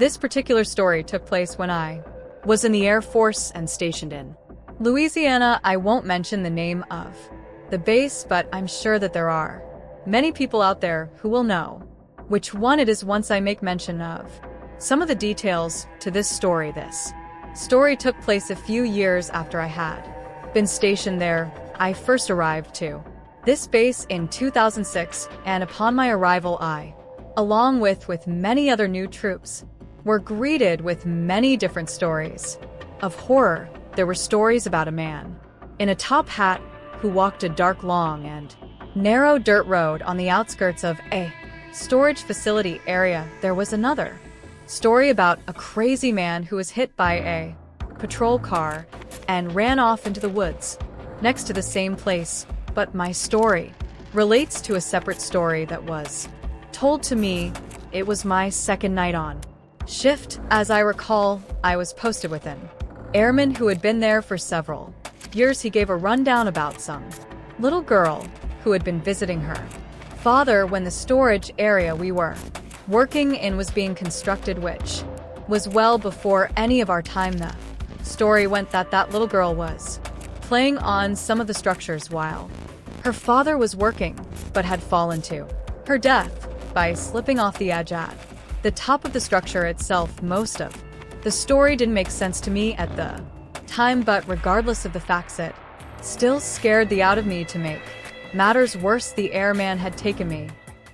This particular story took place when I was in the Air Force and stationed in Louisiana. I won't mention the name of the base, but I'm sure that there are many people out there who will know which one it is once I make mention of some of the details to this story. This story took place a few years after I had been stationed there. I first arrived to this base in 2006, and upon my arrival I, along with many other new troops, were greeted with many different stories of horror. There were stories about a man in a top hat who walked a dark, long, and narrow dirt road on the outskirts of a storage facility area. There was another story about a crazy man who was hit by a patrol car and ran off into the woods next to the same place. But my story relates to a separate story that was told to me. It was my second night on shift. As I recall, I was posted with an airman who had been there for several years. He gave a rundown about some little girl who had been visiting her father when the storage area we were working in was being constructed, which was well before any of our time. The story went that that little girl was playing on some of the structures while her father was working, but had fallen to her death by slipping off the edge at the top of the structure itself. Most of the story didn't make sense to me at the time, but regardless of the facts, it still scared the out of me. To make matters worse, the airman had taken me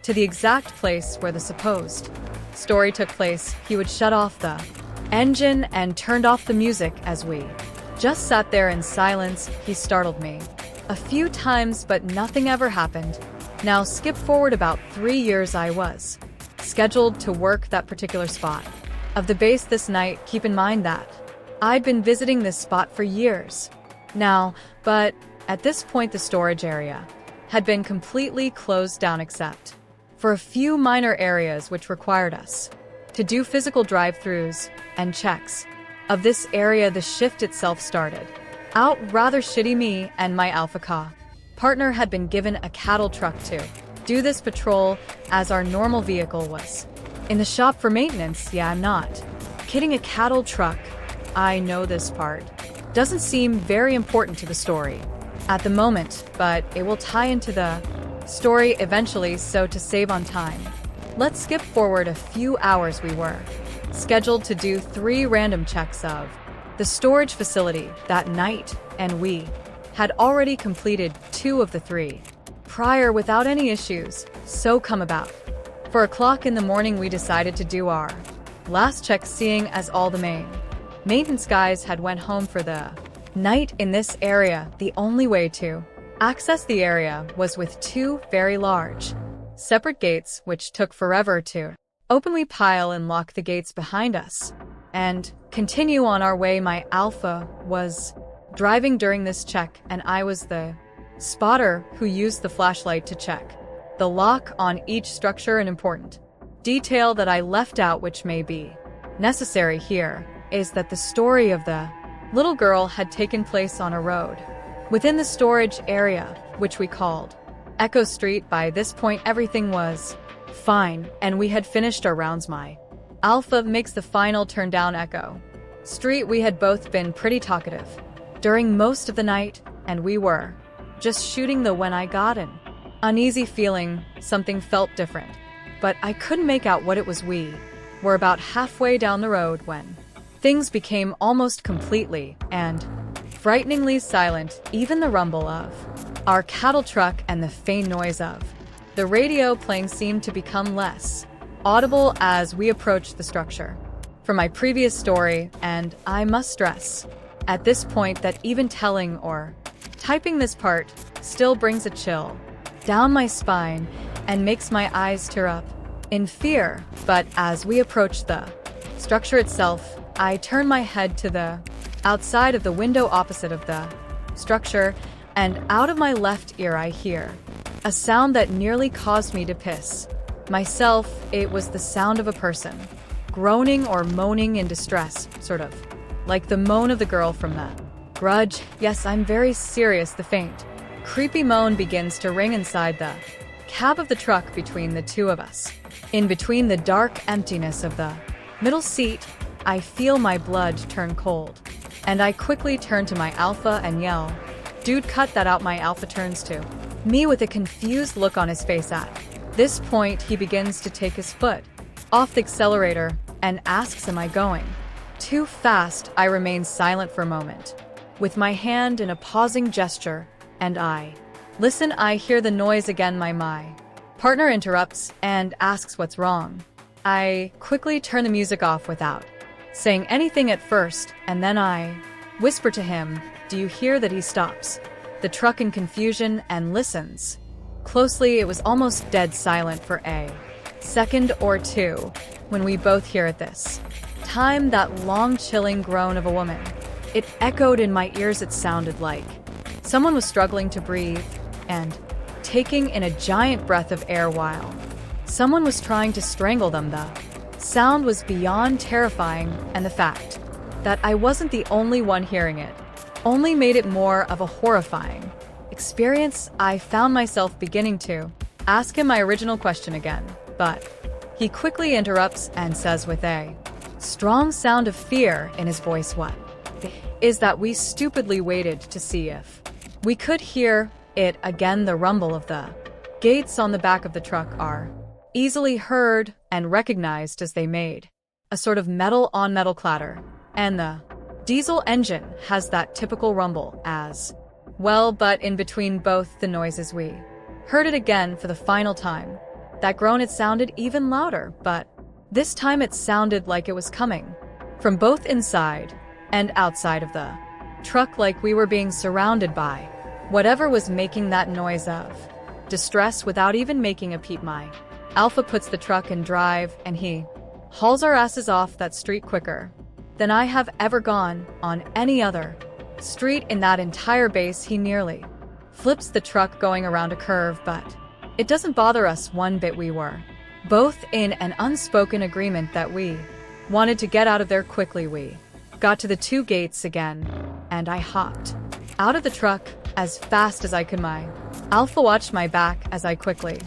to the exact place where the supposed story took place. He would shut off the engine and turned off the music as we just sat there in silence. He startled me a few times, but nothing ever happened. Now skip forward about 3 years. I was scheduled to work that particular spot of the base this night. Keep in mind that I'd been visiting this spot for years now, but at this point the storage area had been completely closed down except for a few minor areas which required us to do physical drive-throughs and checks of this area. The shift itself started out rather shitty. Me and my Alpha Ka partner had been given a cattle truck to do this patrol, as our normal vehicle was in the shop for maintenance. Yeah, I'm not kidding. A cattle truck. I know this part doesn't seem very important to the story at the moment, but it will tie into the story eventually. So to save on time, let's skip forward a few hours. We were scheduled to do 3 random checks of the storage facility that night, and we had already completed 2 of the 3 prior without any issues. So come about 4 o'clock in the morning, we decided to do our last check, seeing as all the main maintenance guys had went home for the night in this area. The only way to access the area was with 2 very large separate gates, which took forever to openly pile and lock the gates behind us and continue on our way. My Alpha was driving during this check, and I was the spotter who used the flashlight to check the lock on each structure. An important detail that I left out, which may be necessary here, is that the story of the little girl had taken place on a road within the storage area, which we called Echo Street. By this point everything was fine, and we had finished our rounds. My Alpha makes the final turn down Echo Street. We had both been pretty talkative during most of the night, and we were just shooting the when I got an uneasy feeling. Something felt different, but I couldn't make out what it was. We were about halfway down the road when things became almost completely and frighteningly silent. Even the rumble of our cattle truck and the faint noise of the radio playing seemed to become less audible as we approached the structure. From my previous story, and I must stress at this point that even telling or typing this part still brings a chill down my spine and makes my eyes tear up in fear. But as we approached the structure itself, I turn my head to the outside of the window opposite of the structure, and out of my left ear I hear a sound that nearly caused me to piss myself. It was the sound of a person groaning or moaning in distress, sort of like the moan of the girl from the Grudge. Yes, I'm very serious. The faint, creepy moan begins to ring inside the cab of the truck between the two of us. In between the dark emptiness of the Middle seat, I feel my blood turn cold. And I quickly turn to my Alpha and yell, "Dude, cut that out." My Alpha turns to me with a confused look on his face. At this point, he begins to take his foot off the accelerator and asks, "Am I going too fast?" I remain silent for a moment, with my hand in a pausing gesture, and listen. I hear the noise again. My partner interrupts and asks what's wrong. I quickly turn the music off without saying anything at first, and then I whisper to him, "Do you hear that?" He stops the truck in confusion and listens closely. It was almost dead silent for a second or two when we both hear at this time that long chilling groan of a woman. It echoed in my ears. It sounded like someone was struggling to breathe and taking in a giant breath of air while someone was trying to strangle them. The sound was beyond terrifying, and the fact that I wasn't the only one hearing it only made it more of a horrifying experience. I found myself beginning to ask him my original question again, but he quickly interrupts and says with a strong sound of fear in his voice, "What is that?" We stupidly waited to see if we could hear it again. The rumble of the gates on the back of the truck are easily heard and recognized as they made a sort of metal-on-metal clatter, and the diesel engine has that typical rumble as well. But in between both the noises, we heard it again for the final time. That groan, it sounded even louder, but this time it sounded like it was coming from both inside and outside of the truck, like we were being surrounded by whatever was making that noise of distress without even making a peep. My Alpha puts the truck in drive, and he hauls our asses off that street quicker than I have ever gone on any other street in that entire base. He nearly flips the truck going around a curve, but it doesn't bother us one bit. We were both in an unspoken agreement that we wanted to get out of there quickly. We got to the two gates again, and I hopped out of the truck as fast as I could. My Alpha watched my back as I quickly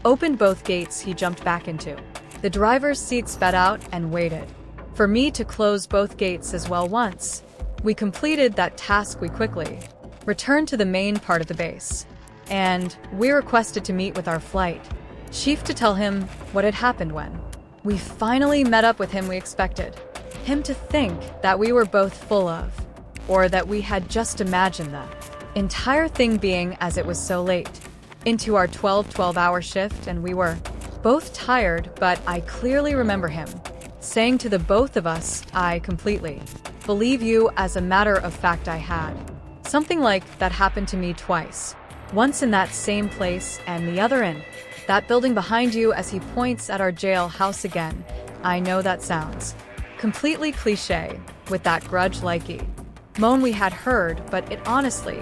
opened both gates. He jumped back into the driver's seat, sped out, and waited for me to close both gates as well. Once we completed that task, we quickly returned to the main part of the base, and we requested to meet with our flight chief to tell him what had happened. When we finally met up with him, we expected him to think that we were both full of, or that we had just imagined the entire thing, being as it was so late into our 12-hour shift, and we were both tired. But I clearly remember him saying to the both of us, "I completely believe you. As a matter of fact, I had something like that happen to me twice, once in that same place and the other in that building behind you," as he points at our jailhouse again. I know that sounds completely cliche with that grudge-like moan we had heard, but it honestly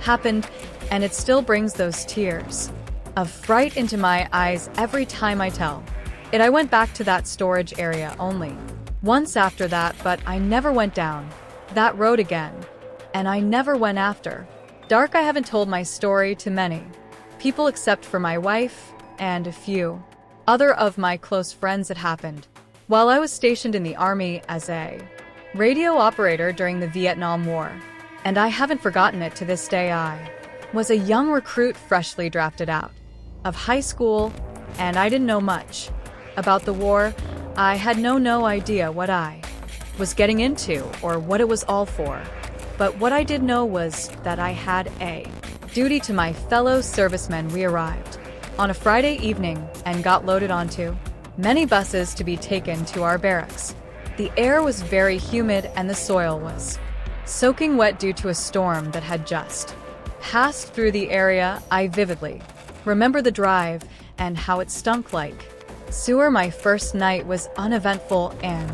happened, and it still brings those tears of fright into my eyes every time I tell it. I went back to that storage area only once after that, but I never went down that road again, and I never went after dark. I haven't told my story to many people except for my wife and a few other of my close friends. It happened while I was stationed in the Army as a radio operator during the Vietnam War, and I haven't forgotten it to this day. I was a young recruit freshly drafted out of high school, and I didn't know much about the war. I had no idea what I was getting into or what it was all for. But what I did know was that I had a duty to my fellow servicemen. We arrived on a Friday evening and got loaded onto many buses to be taken to our barracks. The air was very humid and the soil was soaking wet due to a storm that had just passed through the area. I vividly remember the drive and how it stunk like sewer. My first night was uneventful and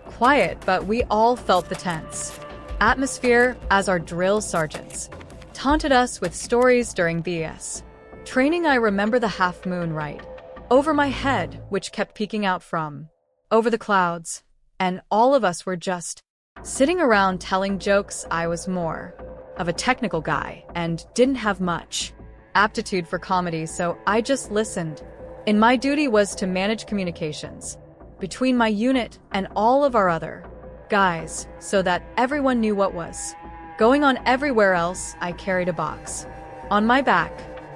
quiet, but we all felt the tense atmosphere as our drill sergeants taunted us with stories during BS training. I remember the half moon right over my head, which kept peeking out from over the clouds, and all of us were just sitting around telling jokes. I was more of a technical guy and didn't have much aptitude for comedy, so I just listened. And my duty was to manage communications between my unit and all of our other guys, so that everyone knew what was going on everywhere else. I carried a box on my back,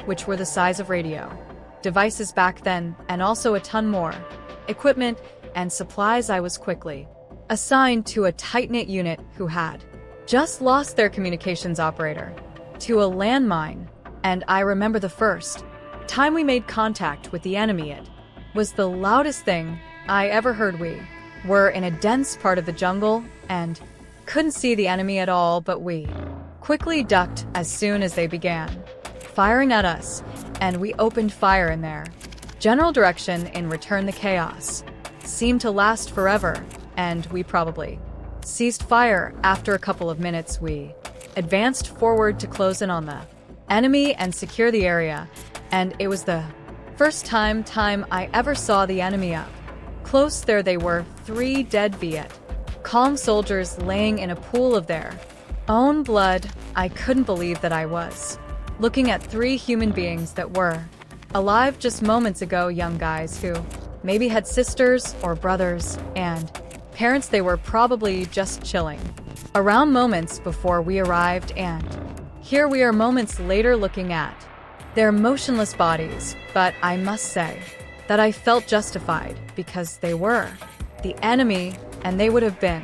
which were the size of radio devices back then, and also a ton more equipment and supplies. I was quickly assigned to a tight-knit unit who had just lost their communications operator to a landmine, and I remember the first time we made contact with the enemy. It was the loudest thing I ever heard. We were in a dense part of the jungle and couldn't see the enemy at all, but we quickly ducked as soon as they began firing at us, and we opened fire in their general direction. In return, the chaos seemed to last forever, and we probably ceased fire after a couple of minutes. We advanced forward to close in on the enemy and secure the area, and it was the first time I ever saw the enemy up close. There they were, 3 dead Viet Cong soldiers laying in a pool of their own blood. I couldn't believe that I was looking at 3 human beings that were alive just moments ago, young guys who maybe had sisters or brothers and parents. They were probably just chilling around moments before we arrived, and here we are moments later looking at their motionless bodies. But I must say that I felt justified, because they were the enemy and they would have been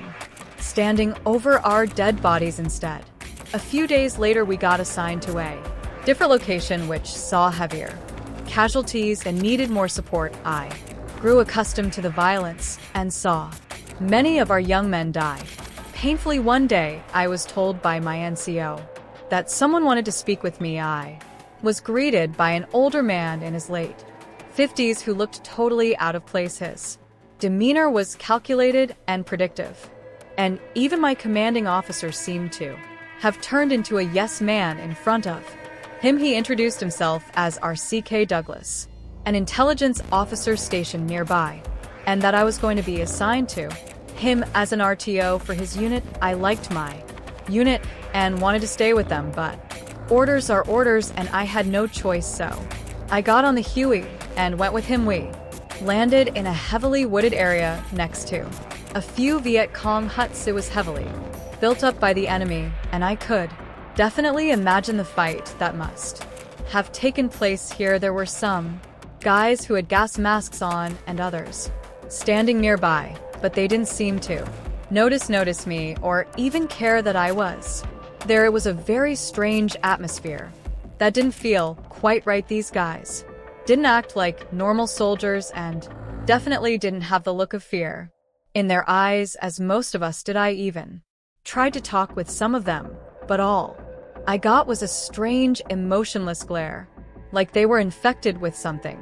standing over our dead bodies instead. A few days later, we got assigned to a different location which saw heavier casualties and needed more support. I grew accustomed to the violence and saw many of our young men die painfully. One day, I was told by my NCO that someone wanted to speak with me. I was greeted by an older man in his late 50s who looked totally out of place. His demeanor was calculated and predictive, and even my commanding officer seemed to have turned into a yes man in front of him. He introduced himself as R.C.K. Douglas, an intelligence officer stationed nearby, and that I was going to be assigned to him as an RTO for his unit. I liked my unit and wanted to stay with them, but orders are orders, and I had no choice, so I got on the Huey and went with him. We landed in a heavily wooded area next to a few Viet Cong huts. It was heavily built up by the enemy, and I could definitely imagine the fight that must have taken place here. There were some guys who had gas masks on and others standing nearby, but they didn't seem to notice me or even care that I was there. It was a very strange atmosphere that didn't feel quite right. These guys didn't act like normal soldiers and definitely didn't have the look of fear in their eyes as most of us did. I even tried to talk with some of them, but all I got was a strange, emotionless glare, like they were infected with something.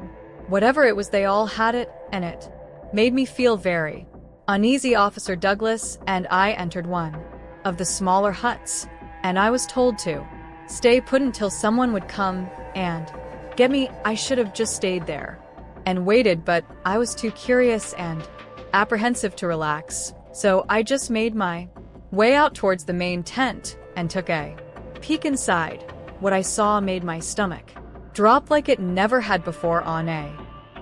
Whatever it was, they all had it, and it made me feel very uneasy. Officer Douglas and I entered one of the smaller huts, and I was told to stay put until someone would come and get me. I should have just stayed there and waited, but I was too curious and apprehensive to relax, so I just made my way out towards the main tent and took a peek inside. What I saw made my stomach drop like it never had before. On a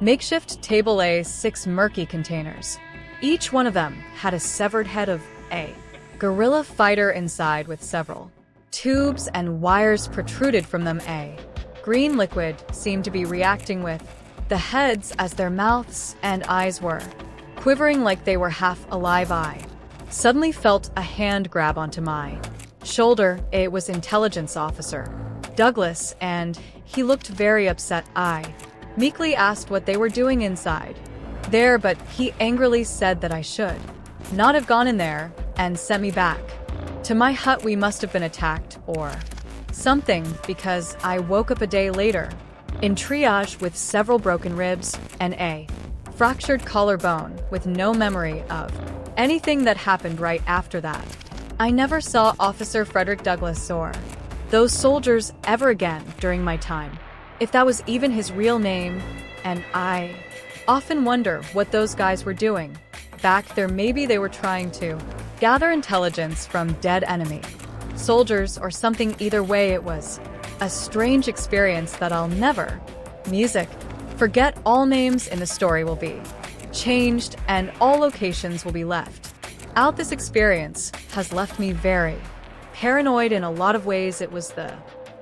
makeshift table lay 6 murky containers. Each one of them had a severed head of a guerrilla fighter inside, with several tubes and wires protruded from them. A green liquid seemed to be reacting with the heads as their mouths and eyes were quivering like they were half alive. I suddenly felt a hand grab onto my shoulder. It was Intelligence Officer Douglas, and he looked very upset. I meekly asked what they were doing inside there, but he angrily said that I should not have gone in there and sent me back to my hut. We must have been attacked or something, because I woke up a day later in triage with several broken ribs and a fractured collarbone, with no memory of anything that happened right after that. I never saw Officer Frederick Douglas or those soldiers ever again during my time, if that was even his real name, and I often wonder what those guys were doing back there. Maybe they were trying to gather intelligence from dead enemy soldiers or something. Either way, it was a strange experience that I'll never forget. All names in the story will be changed, and all locations will be left out. This experience has left me very paranoid in a lot of ways. It was the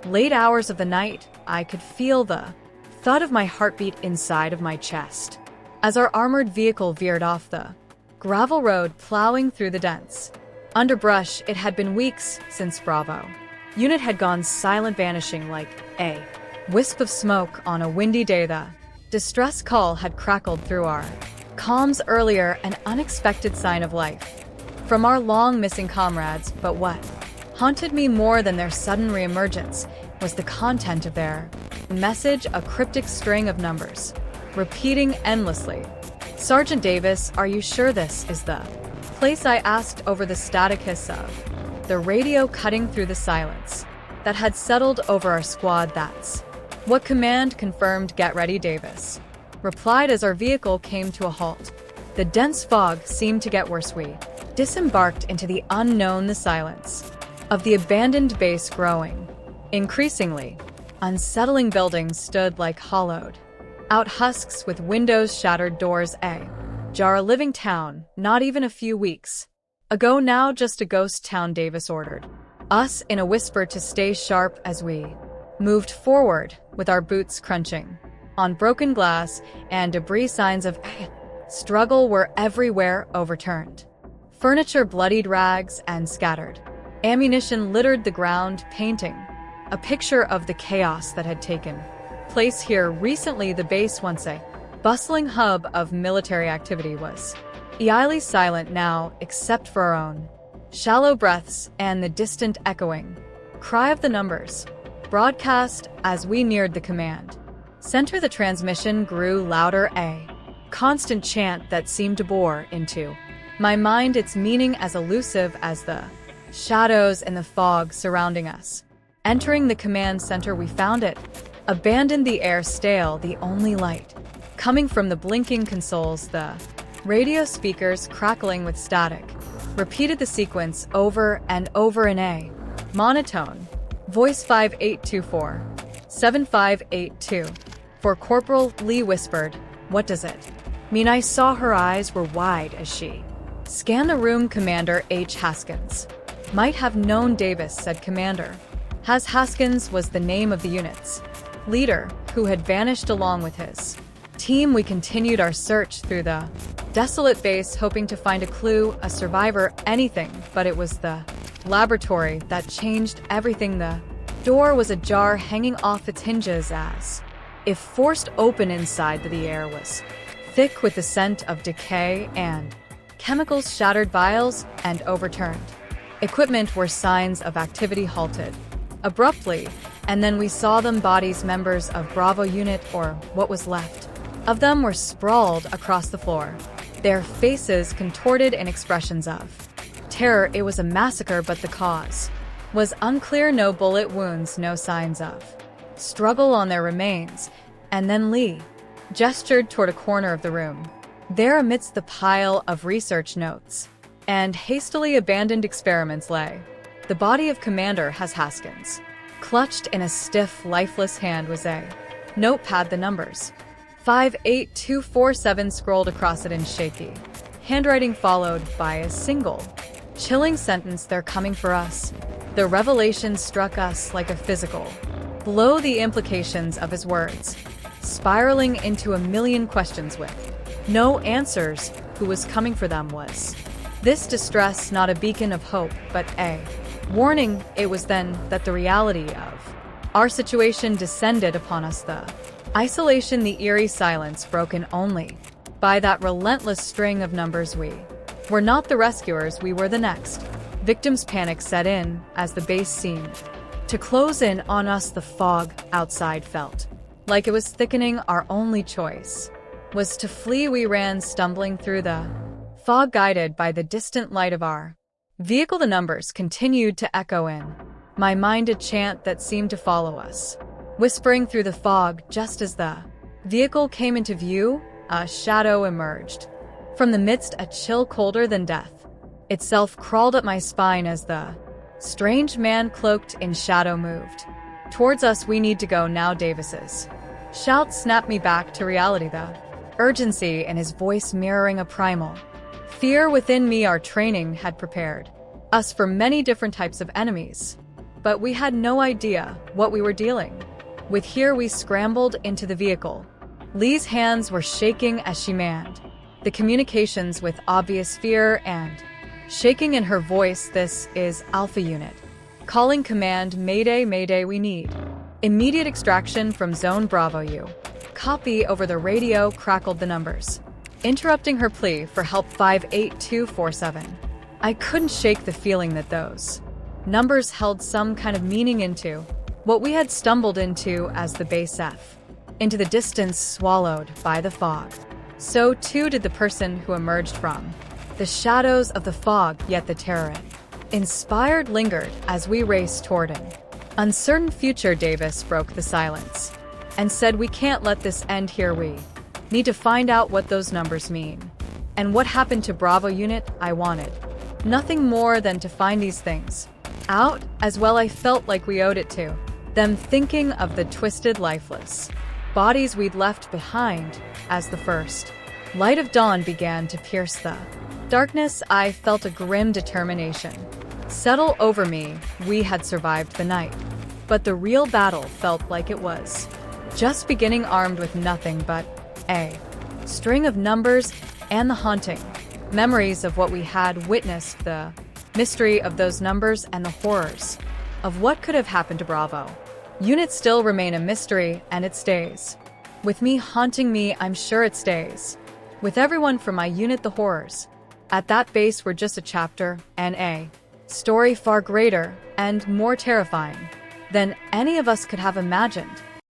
late hours of the night. I could feel the thud of my heartbeat inside of my chest as our armored vehicle veered off the gravel road, plowing through the dense underbrush. It had been weeks since Bravo unit had gone silent, vanishing like a wisp of smoke on a windy day. The distress call had crackled through our comms earlier, an unexpected sign of life from our long missing comrades. But what haunted me more than their sudden reemergence was the content of their message, a cryptic string of numbers repeating endlessly. "Sergeant Davis, are you sure this is the place?" I asked over the static hiss of the radio cutting through the silence that had settled over our squad. "That's what command confirmed. Get ready," Davis replied as our vehicle came to a halt. The dense fog seemed to get worse. We disembarked into the unknown, the silence of the abandoned base growing increasingly unsettling. Buildings stood like hollowed out husks with windows shattered, doors ajar. A living town, not even a few weeks ago now, just a ghost town. Davis ordered us in a whisper to stay sharp as we moved forward with our boots crunching on broken glass and debris. Signs of struggle were everywhere: overturned furniture, bloodied rags, and scattered ammunition littered the ground, painting a picture of the chaos that had taken place here recently. The base, once a bustling hub of military activity, was eerily silent now, except for our own shallow breaths and the distant echoing cry of the numbers broadcast as we neared the command center. The transmission grew louder, a constant chant that seemed to bore into my mind, its meaning as elusive as the shadows and the fog surrounding us. Entering the command center, we found it abandoned, the air stale, the only light coming from the blinking consoles. The radio speakers, crackling with static, repeated the sequence over and over in a monotone voice. 5824-7582. For Corporal Lee whispered, "What does it mean?" I saw her eyes were wide as she scanned the room. "Commander H. Haskins might have known," Davis said. Commander Haskins was the name of the unit's leader, who had vanished along with his team. We continued our search through the desolate base, hoping to find a clue, a survivor, anything, but it was the laboratory that changed everything. The door was ajar, hanging off its hinges as if forced open. Inside, the air was thick with the scent of decay and chemicals. Shattered vials and overturned equipment were signs of activity halted abruptly, and then we saw them. Bodies, members of Bravo unit, or what was left of them, were sprawled across the floor, their faces contorted in expressions of terror. It was a massacre, but the cause was unclear. No bullet wounds, no signs of struggle on their remains. And then Lee gestured toward a corner of the room. There, amidst the pile of research notes and hastily abandoned experiments, lay the body of Commander Haskins. Clutched in a stiff, lifeless hand was a notepad. The numbers 58247 scrolled across it in shaky handwriting, followed by a single chilling sentence: "They're coming for us." The revelation struck us like a physical blow, the implications of his words spiraling into a million questions with no answers. Who was coming for them? Was this distress not a beacon of hope, but a warning? It was then that the reality of our situation descended upon us. The isolation, the eerie silence, broken only by that relentless string of numbers. We were not the rescuers, we were the next victims. Panic set in as the base seemed to close in on us. The fog outside felt like it was thickening. Our only choice was to flee. We ran, stumbling through the fog, guided by the distant light of our vehicle. The numbers continued to echo in my mind, a chant that seemed to follow us, whispering through the fog. Just as the vehicle came into view, a shadow emerged from the midst, a chill colder than death itself crawled up my spine as the strange man cloaked in shadow moved towards us. "We need to go now," Davis's shout snapped me back to reality. The urgency in his voice mirroring a primal fear within me. Our training had prepared us for many different types of enemies, but we had no idea what we were dealing with. Here we scrambled into the vehicle. Lee's hands were shaking as she manned the communications with obvious fear and shaking in her voice. This is Alpha Unit. Calling command, Mayday, Mayday, we need immediate extraction from Zone Bravo. You copy. Over the radio crackled the numbers, interrupting her plea for help. 58247. I couldn't shake the feeling that those numbers held some kind of meaning into what we had stumbled into as the base F. Into the distance, swallowed by the fog. So too did the person who emerged from the shadows of the fog, yet the terror inspired lingered as we raced toward an uncertain future. Davis broke the silence and said, we can't let this end here. We need to find out what those numbers mean and what happened to Bravo Unit. I wanted nothing more than to find these things out as well. I felt like we owed it to them, thinking of the twisted, lifeless bodies we'd left behind. As the first light of dawn began to pierce the darkness, I felt a grim determination settle over me. We had survived the night, but the real battle felt like it was just beginning, armed with nothing but a string of numbers and the haunting memories of what we had witnessed. The mystery of those numbers and the horrors of what could have happened to Bravo Unit still remain a mystery, and it stays with me, haunting me. I'm sure it stays with everyone from my unit. The horrors at that base were just a chapter and a story far greater and more terrifying than any of us could have imagined.